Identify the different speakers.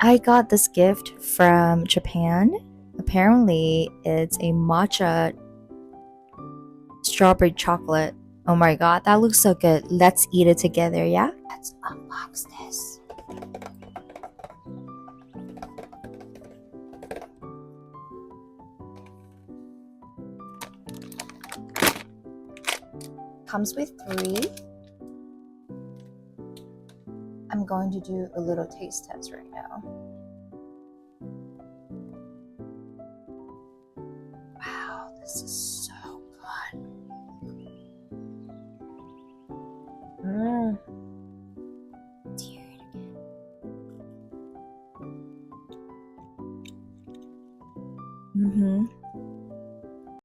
Speaker 1: I got this gift from Japan. Apparently, it's a matcha strawberry chocolate. Oh my god, that looks so good. Let's eat it together, yeah? Let's unbox this. Comes with three. I'm going to do a little taste test right now. Wow, this is so good. Mmm. Tear it again. Mm-hmm.